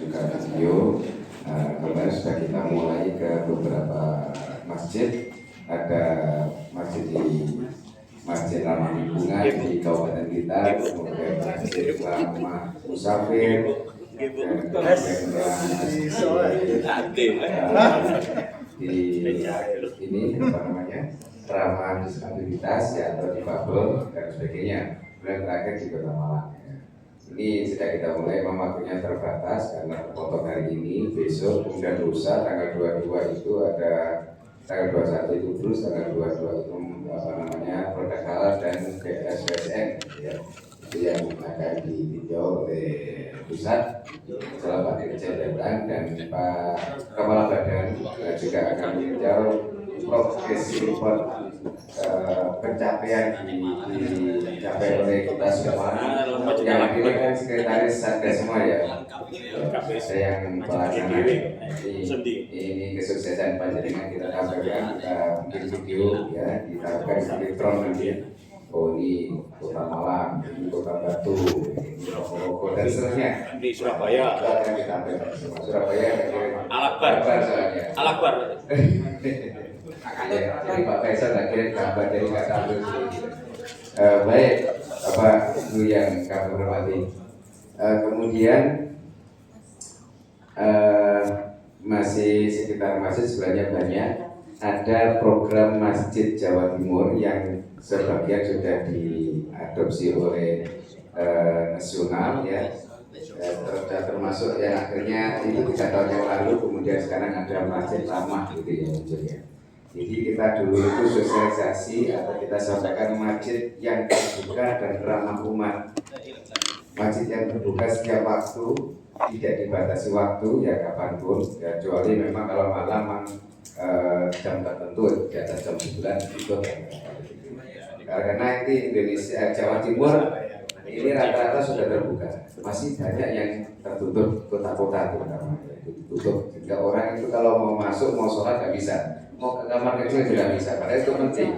juga video. Kemarin sudah kita mulai ke beberapa masjid. Ada Masjid Ramah Lingkungan di Kabupaten Blitar, kemudian Masjid Ramah Musafir, dan di ramah disabilitas ya, atau difabel dan sebagainya. Kemudian terakhir di Kota Malang. Ini sudah kita mulai, memang waktunya terbatas karena potong hari ini, besok, kemudian lusa tanggal 22 itu ada, tanggal 21 itu terus, tanggal 22 itu produk halal dan BSSN ya. Itu yang akan ditinjau oleh pusat bersama Pak Dirjen Jabatan dan Pak Kepala Badan juga akan meninjau progres report pencapaian dicapai oleh kita semua. Yang ini kan sekretaris Satgas semua ya. Ada yang pelaksana ini kesuksesan panjenengan kita tampilkan, kita bikin video ya, ditampilkan sebagai drone nanti. Oh ini Kota Malang, ini Kota Batu, ini Rokok dan seterusnya. Di Surabaya. Akan ditampilkan semua. Surabaya Alakbar. Alakbar. Ya, jadi Pak Faisal tak kirim gambar dari Kak Tampil. Baik, Bapak Ibu yang kami hormati. Kemudian masih sekitar masjid sebenarnya banyak. Ada program Masjid Jawa Timur yang sebagian sudah diadopsi oleh nasional ya, termasuk yang akhirnya itu 3 tahun yang lalu, kemudian sekarang ada Masjid Ramah gitu ya muncul ya. Jadi kita dulu itu sosialisasi atau kita sampaikan masjid yang terbuka dan ramah umat. Masjid yang terbuka setiap waktu, tidak dibatasi waktu ya kapanpun, ya, kecuali memang kalau malam jam tertentu di atas jam 9 itu. Karena ini Indonesia, Jawa Timur ini rata-rata sudah terbuka, masih banyak yang tertutup, kota-kota terutama ditutup, sehingga orang itu kalau mau masuk mau sholat nggak bisa, mau ke kamar kecil juga bisa, karena itu penting.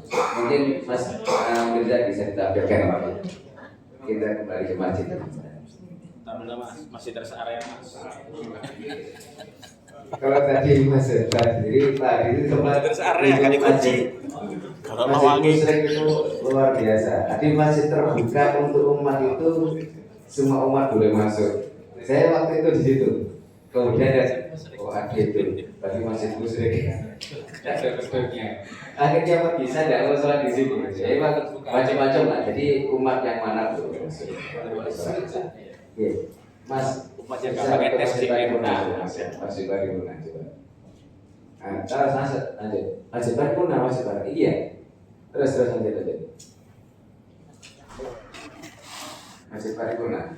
Mungkin Mas Mirza bisa ditampilkan, kita kembali ke masjid. Masih terus area Mas. Kalau tadi Mas tadi itu tempat terus area kan dikunci. Kalau Mawangi itu luar biasa. Tadi masjid terbuka untuk umat itu, semua umat boleh masuk. Saya waktu itu di situ. Kemudian ada itu, tadi masjid musyrik. Ada bentuknya. Akhirnya pergi, saya tidak mau sholat di sini. Jadi macam-macam lah. Jadi umat yang mana tuh? Mas, umat yang nggak pakai tes di Paripurna. Masih Paripurna coba. Terus masih Paripurna, masih Paripurna. Iya. Terus lanjut. Masih Paripurna.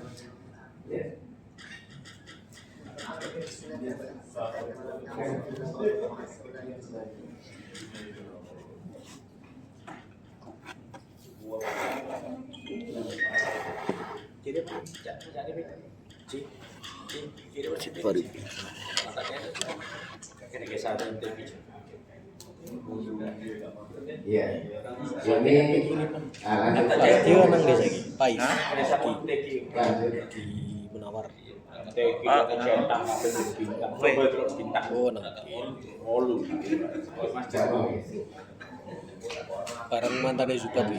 Ya. Iya. Ini lanjut di Menawar. Barang mantannya juga tuh.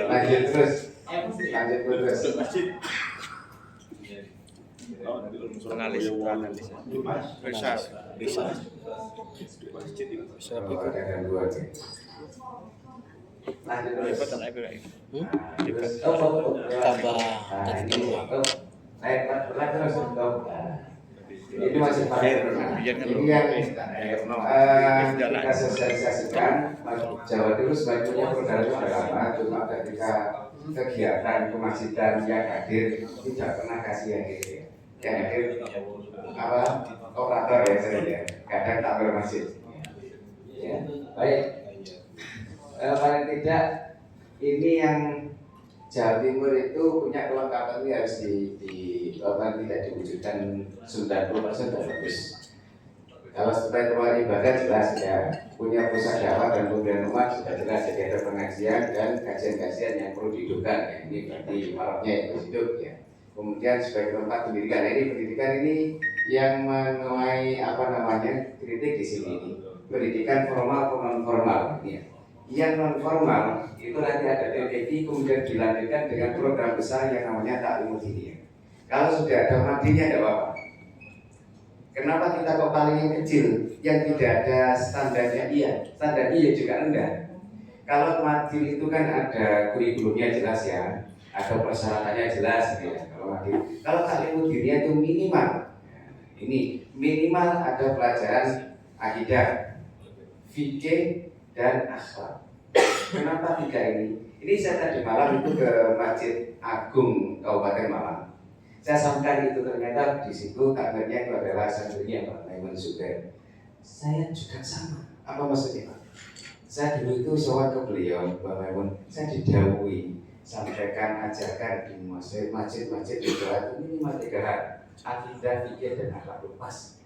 Lanjut terus. Analis. Bisa. Ada dua nih. Tambah tadi dulu. Ini masih Paripurna. Ini yang kita sosialisasikan. Jawa Timur sebagai punya program sudah lama, cuma ketika kegiatan kemasjidan yang hadir tidak pernah kasih yang ini. Yang hadir operator ya sering ya, kadang tak bermasjid. Ya, baik. Paling tidak ini yang Jawa Timur itu punya kelengkapan ini harus tidak diwujudkan 90% dan bagus. Kalau setelah tempat ibadah jelas ya, punya pusat dakwah dan pembinaan umat sudah jelas, jadi ada pengajian dan kajian-kajian yang perlu dihidupkan. Ya, ini berarti marahnya itu hidup ya. kemudian sebagai tempat pendidikan. Nah, ini pendidikan ini yang menuai kritik di sini ini. Pendidikan formal atau non formal ya. Yang non formal itu nanti ada TPD kemudian dilanjutkan dengan program besar yang namanya Taklimul Diniyah. Kalau sudah ada madinya tidak apa-apa. Kenapa kita kok paling yang kecil yang tidak ada standarnya? Iya, standar iya juga rendah. Kalau madil itu kan ada kurikulumnya jelas ya, ada persyaratannya jelas gitu ya. Kalau madil, kalau Taklimul Diniyah itu minimal ada pelajaran akidah, fikih dan akhlak. Kenapa tiga ini? Ini saya tadi malam itu ke Masjid Agung Kabupaten Malang. Saya sampaikan itu ternyata di situ takmirnya itu adalah santrinya Pak Maimun Zubair. Saya juga sama. Apa maksudnya Pak? Saya dulu itu sowan ke beliau Pak Maimun. Saya didhawuhi sampaikan ajarkan di masjid-masjid di Jawa ini minimal 3 hal: akidah, fikih dan akhlak lepas.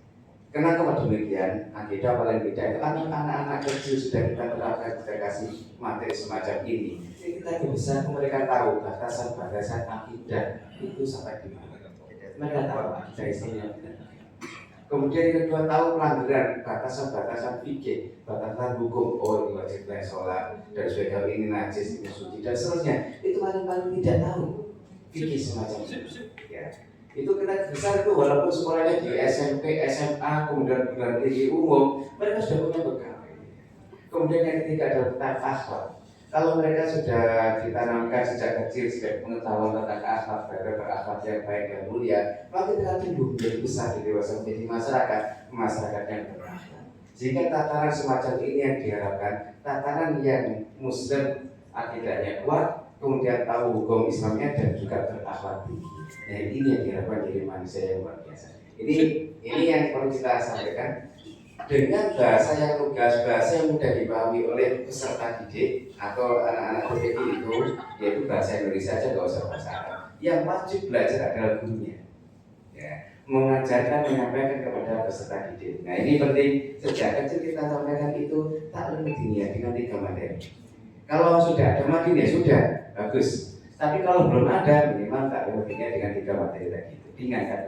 Kenapa demikian? Akidah paling tidak itu anak-anak kecil sudah kita terapkan, kita kasih materi semacam ini. Jadi kita bisa mereka tahu batasan-batasan akidah itu sampai di mana. Mereka tahu akidah isinya. Kemudian yang kedua, tahu pelanggaran batasan-batasan fikih, batasan hukum. Oh, ini wajib sholat dan sebagainya, ini najis, ini suci dan seterusnya. Itu paling tidak tahu fikih semacam itu. Ya. Itu kita besar itu walaupun sekolahnya di SMP, SMA, kemudian perguruan tinggi umum, mereka sudah punya bekal. Kemudian yang ketiga adalah tentang akhlak. Kalau mereka sudah ditanamkan sejak kecil sebagai pengetahuan tentang akhlak, berakhlak yang baik dan mulia, maka kita akan tumbuh menjadi besar di dewasa menjadi masyarakat yang berakhlak. Jika tataran semacam ini yang diharapkan, tataran yang muslim akidahnya kuat, kemudian tahu hukum Islamnya dan juga berakhlak tinggi. Nah, ini yang diharapkan dari manusia yang luar biasa. Ini yang perlu kita sampaikan dengan bahasa yang lugas, bahasa yang mudah dipahami oleh peserta didik atau anak-anak TPD itu, yaitu bahasa Indonesia aja, nggak usah bahasa Arab. Yang wajib belajar adalah gurunya, ya, mengajarkan, menyampaikan kepada peserta didik. Nah, ini penting. Sejak kecil kita sampaikan itu Taklimul Diniyah dengan 3 materi. Kalau sudah ada materi ya sudah bagus. Tapi kalau belum ada, minimal Taklimul Diniyah dengan 3 materi tadi itu ringan kan?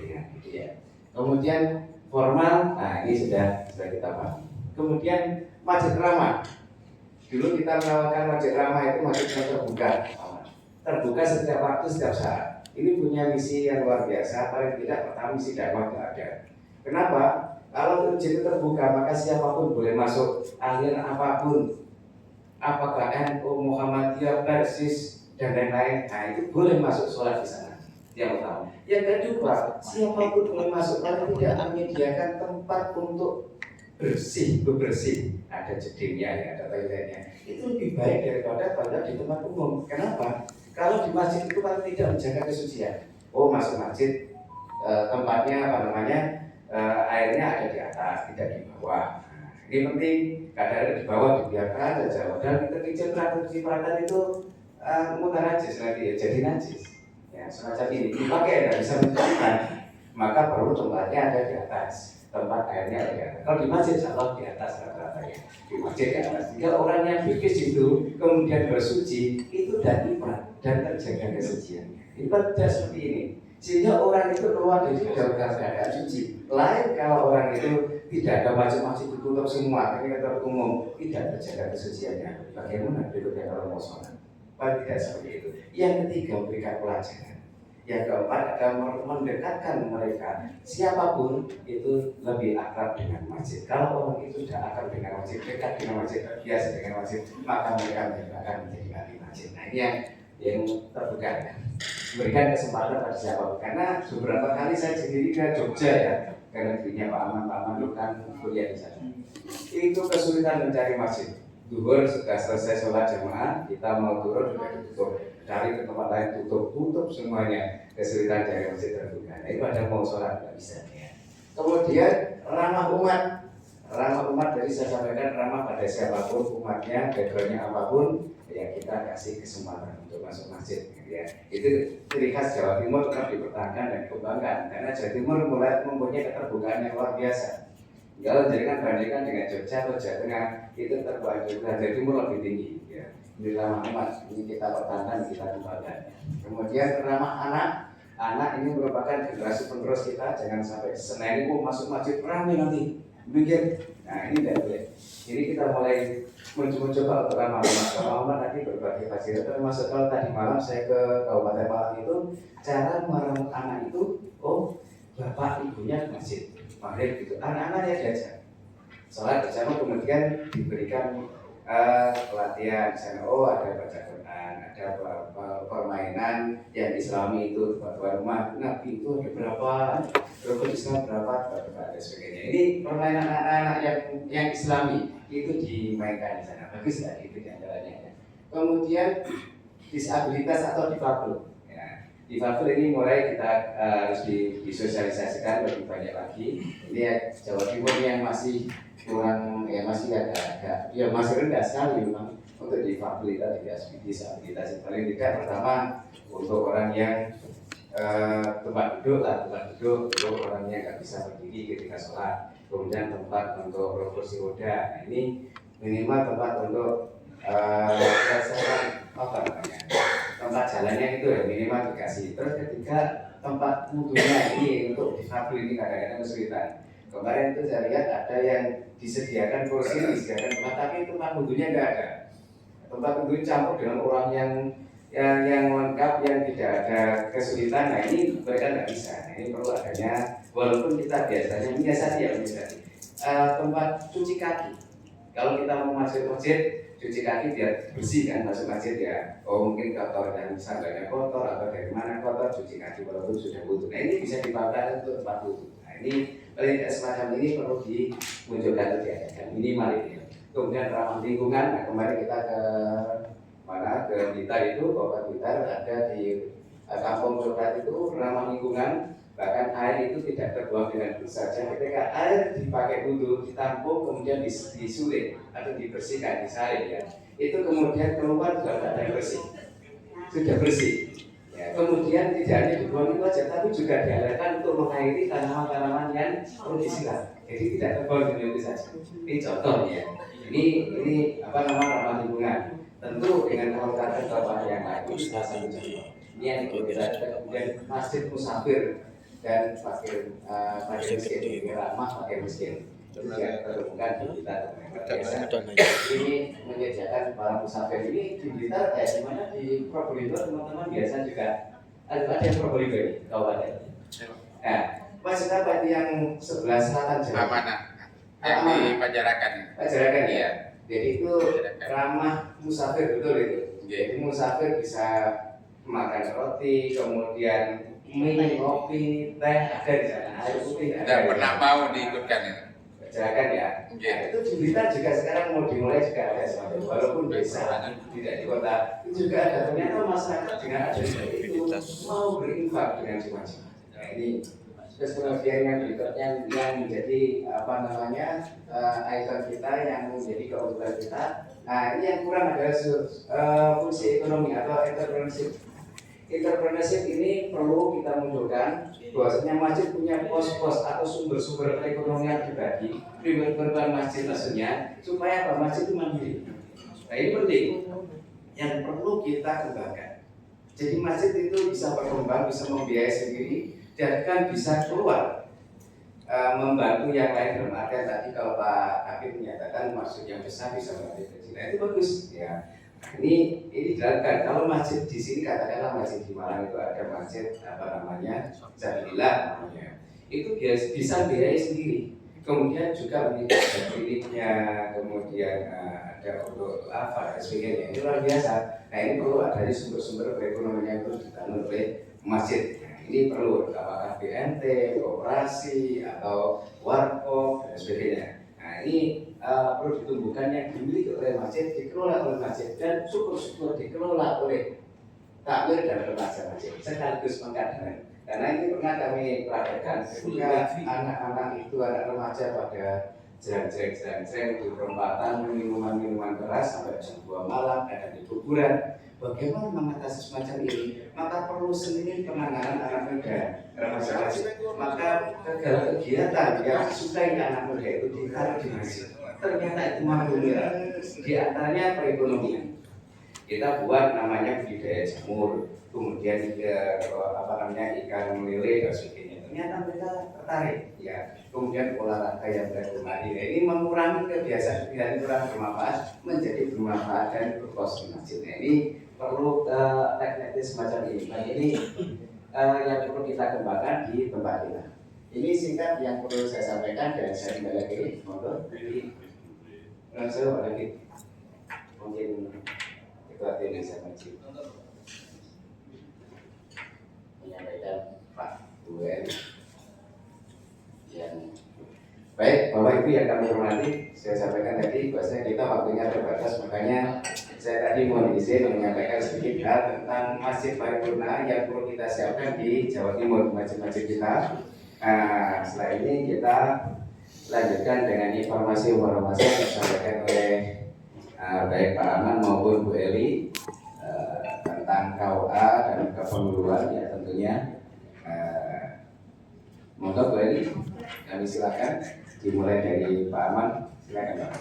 Ringan gitu ya. Kemudian formal, nah ini sudah kita pahami. Kemudian masjid ramah. Dulu kita menawarkan masjid ramah itu masjid yang terbuka setiap waktu, setiap saat. Ini punya misi yang luar biasa. Paling tidak pertama misi dakwah itu ada. Kenapa? Kalau masjid itu terbuka, maka siapapun boleh masuk, aliran apapun, apakah NU, Muhammadiyah, Persis dan lain-lain, nah itu boleh masuk sholat di sana. Yang pertama. Yang kedua, siapapun boleh masuk, kalau tidak menyediakan tempat untuk bebersih, ada jedingnya, ya, ada toiletnya. Itu lebih baik daripada banyak di tempat umum. Kenapa? Kalau di masjid itu kan tidak menjaga kesucian. Oh, masuk masjid, tempatnya airnya ada di atas, tidak di bawah. Ini penting, kadang ada di bawah dibiarkan saja. Dan kecil peraturan itu mutar najis lagi, ya, jadi najis. Ya, semacam ini dipakai tidak bisa mencucikan, maka perlu tempatnya ada di atas, tempat airnya ada di atas. Kalau di masjid, Allah di atas rata-ratanya, di masjid di atas. Jika orang yang bikis itu kemudian bersuci, itu dan ibadah dan terjaga kesuciannya. Ibadah tidak seperti ini, sehingga orang itu keluar dari dalam keadaan suci. Lain kalau orang itu tidak ada masjid ditutup semua, tapi umum tidak terjaga kesuciannya. Bagaimana berikutnya kalau mau sholat? Tidak seperti itu. Yang ketiga, memberikan pelajaran. Yang keempat adalah mendekatkan mereka. Siapapun itu lebih akrab dengan masjid. Kalau orang itu sudah akrab dengan masjid, dekat dengan masjid, terbiasa dengan masjid, maka mereka akan menjadi ahli masjid. Nah, ini yang terbuka ya. Berikan kesempatan pada siapapun. Karena beberapa kali saya sendiri ke Jogja ya, karena dirinya Pak Aman itu kan kuliah di sana. Itu kesulitan mencari masjid. Duhur sudah selesai sholat jamaah, kita mau turun sudah ditutup, cari ke tempat lain tutup semuanya, kesulitan cari masjid terbuka. Nah, itu ada mau sholat tidak bisa. Ya. Kemudian ramah umat dari saya sampaikan ramah pada siapapun umatnya, backgroundnya apapun, ya kita kasih kesempatan untuk masuk masjid. Ya. Itu ciri khas Jawa Timur tetap dipertahankan dan dikembangkan karena Jawa Timur mulai mempunyai keterbukaan yang luar biasa. Kalau jadikan bandingkan dengan Jogja atau Jawa Tengah, itu terbuat juga Jawa Timur lebih tinggi. Ya. Ini ramah umat, ini kita pertahankan, kita kembangkan. Kemudian ramah anak, anak ini merupakan generasi penerus kita, jangan sampai Senin itu masuk masjid ramai nanti bikin. Nah ini tidak boleh. Jadi kita mulai mencoba untuk ramah nanti berbagai fasilitas. Termasuk kalau tadi malam saya ke Kabupaten Malang itu, cara merawat anak itu, oh bapak ibunya ke masjid maghrib gitu, anak-anaknya diajak sholat bersama, kemudian diberikan pelatihan misalnya, oh ada baca Quran, ada permainan yang Islami itu buat rumah Nabi itu ada berapa, rukun Islam berapa, dan sebagainya. Ini permainan anak-anak yang Islami itu dimainkan di sana, bagus nggak itu diantaranya. Kemudian disabilitas atau difabel. Ya, difabel ini mulai kita harus disosialisasikan lebih banyak lagi. Ini ya, Jawa Timur yang masih kurang, ya masih agak ya masih rendah sekali memang untuk disabilitas. Paling tidak pertama untuk orang yang tempat duduk untuk orang yang nggak bisa berdiri ketika sholat, kemudian tempat untuk kursi roda. Nah, ini minimal tempat untuk tempat jalannya itu ya minimal dikasih. Terus ketika tempat wudhunya ini untuk difabel ini kadang-kadang kesulitan. Kemarin itu saya lihat ada yang disediakan kursi, disediakan tempat, tapi tempat wudhunya nggak ada. Tempat wudhu campur dengan orang yang lengkap, yang tidak ada kesulitan. Nah ini mereka nggak bisa. Nah, ini perlu adanya, walaupun kita biasanya tempat cuci kaki. Kalau kita mau masuk masjid, cuci kaki biar bersih kan, masuk masjid ya. Oh mungkin kotor dan sandalnya kotor atau dari mana kotor, cuci kaki walaupun sudah wudhu. Nah ini bisa dipakai untuk tempat wudhu. Nah ini paling semacam ini perlu dimunculkan atau diadakan minimal ini. Kemudian ramah lingkungan. Nah kemarin kita ke Blitar itu, Kabupaten Blitar, ada di kampung coklat itu ramah lingkungan, bahkan air itu tidak terbuang dengan begitu saja. Ketika air dipakai wudhu, ditampung, kemudian disulit atau dibersihkan, disaring ya, itu kemudian keluar dalam keadaan bersih, sudah bersih. Ya, kemudian tidak hanya dibuang itu saja, tapi juga dialirkan untuk mengairi tanaman-tanaman yang perlu disiram. Jadi tidak terbuang dengan itu saja. Ini contohnya. Ini ramah lingkungan. Tentu dengan kelengkapan bapak yang lain, salah satu contoh. Ini yang kita kemudian masjid musafir dan fakir miskin, ramah fakir miskin. Itu juga terhubungkan di Blitar. Ini menyediakan para musafir ini di Blitar, di mana di Probolinggo teman-teman biasa juga ada yang Probolinggo ini, kabupaten. Nah, masjid apa itu yang sebelah selatan Jawa? Amanah. Yang di Pajarakan. Pajarakan ya. Jadi itu ramah musafir, betul itu. Jadi musafir bisa makan roti, kemudian mie, kopi, teh ada di sana, air putih ada. Tidak pernah mau diikutkan itu. Pajarakan ya. Nah, itu di Blitar juga sekarang mau dimulai juga ada semacam, walaupun desa tidak di kota. Itu juga ada, ternyata masyarakat dengan ada itu mau berinfak dengan semacam. Nah ini terus kemudian yang berikutnya yang menjadi ikon kita, yang menjadi keunggulan kita. Nah ini yang kurang adalah fungsi ekonomi atau entrepreneurship. Entrepreneurship ini perlu kita munculkan, bahwasanya masjid punya pos-pos atau sumber-sumber perekonomian pribadi, pribadi masjid maksudnya, supaya masjid itu mandiri. Nah ini penting, yang perlu kita kembangkan. Jadi masjid itu bisa berkembang, bisa membiayai sendiri, dan kan bisa keluar membantu yang lain. Dalam artian tadi kalau Pak Habib menyatakan maksud yang besar bisa membantu kecil, itu bagus ya. Ini dijalankan. Kalau masjid di sini, katakanlah masjid di Malang itu ada masjid Jamilah namanya, itu bisa biayai sendiri. Kemudian juga ada kliniknya, kemudian ada untuk dan sebagainya. Ini luar biasa. Nah ini perlu adanya sumber-sumber perekonomian yang terus dibangun oleh masjid. Ini perlu apakah BNT, koperasi atau warkop dan sebagainya. Nah ini perlu ditumbuhkan, yang dimiliki oleh masjid, dikelola oleh masjid, dan syukur-syukur dikelola oleh takmir dan remaja masjid sekaligus pengkaderan. Karena ini pernah kami perhatikan ketika anak-anak itu, anak remaja pada jereng-jereng di perempatan minuman keras sampai jam 2 malam, ada di kuburan. Bagaimana mengatasi semacam ini? Maka perlu sendiri penanganan anak muda remaja masjid. Maka kegiatan yang disukai anak muda itu ditaruh di masjid. Ternyata itu mampu di antaranya perekonomian. kita buat namanya budidaya jamur, kemudian ikan lele dan sebagainya. Ternyata mereka tertarik, ya. Kemudian olahraga yang berlari ini mengurangi kebiasaan kurang bermanfaat menjadi bermanfaat dan berkos masjid. Nah, ini perlu teknik semacam ini. Nah, ini yang perlu kita kembangkan di tempat kita. Ini singkat yang perlu saya sampaikan dan saya kembali lagi monggo di langsung lagi mungkin ketua tim Indonesia Masjid menyampaikan Pak UN yang baik. Bapak Ibu yang kami hormati, saya sampaikan tadi bahwasanya kita waktunya terbatas, makanya saya tadi mohon izin menyampaikan sedikit hal tentang Masjid Paripurna yang perlu kita siapkan di Jawa Timur, masjid-masjid kita. Nah, setelah ini kita lanjutkan dengan informasi-informasi yang disampaikan oleh baik Pak Aman maupun Bu Eli tentang KUA dan kepengurusan ya tentunya. Monggo Bu Eli, kami silakan dimulai dari Pak Aman, silakan Pak.